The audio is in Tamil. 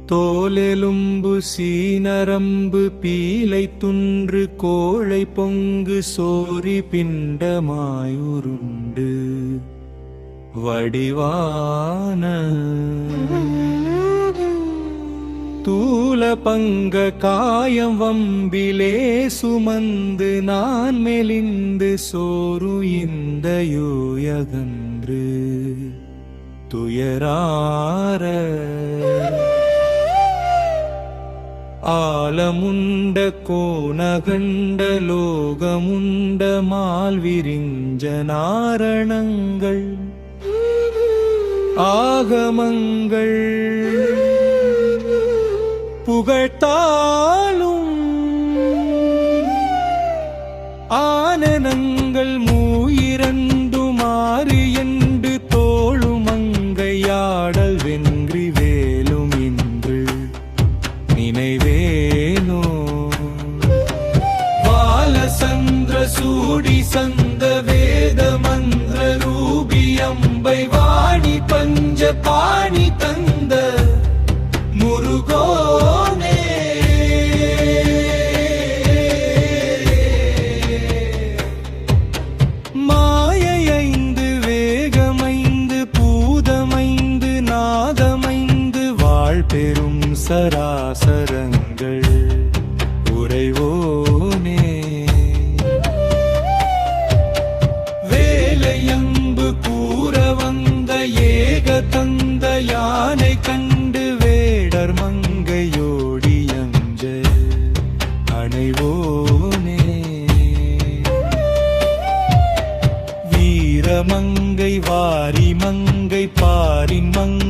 தோலெலும்பு சீனரம்பு பீலை துன்று கோழை பொங்கு சோரி பிண்டமாயுருண்டு வடிவான தூல பங்க காயம் வம்பிலே சுமந்து நான் மெலிந்து சோறு இந்த யோயகன்று துயரார ஆலமுண்ட கோணகண்ட லோகமுண்ட மால்விரிஞ்ச நாரணங்கள் ஆகமங்கள் புகழ்த்தாலும் ஆனனங்கள் மூயிரண்டு மாறு என்று தோளுமங்கையாடல் வென்றி வேலும் இன்று நினைவேனோ பாலசந்திர சூடி சந்த வேத மந்திர ரூபி அம்பை வாணி பஞ்ச பாணி தந்த முருகோனே மாயைந்து வேகமைந்து பூதமைந்து நாதமைந்து வாழ் பெரும் சராசரங்கள் உறைவோனே வேலையம்பு கூற வந்த ஏக தந்த யானை கண்டு வேடர் மங்கையோடி அஞ்ச அணைவோனே வீரமங்கை வாரி மங்கை பாரின் மங்கை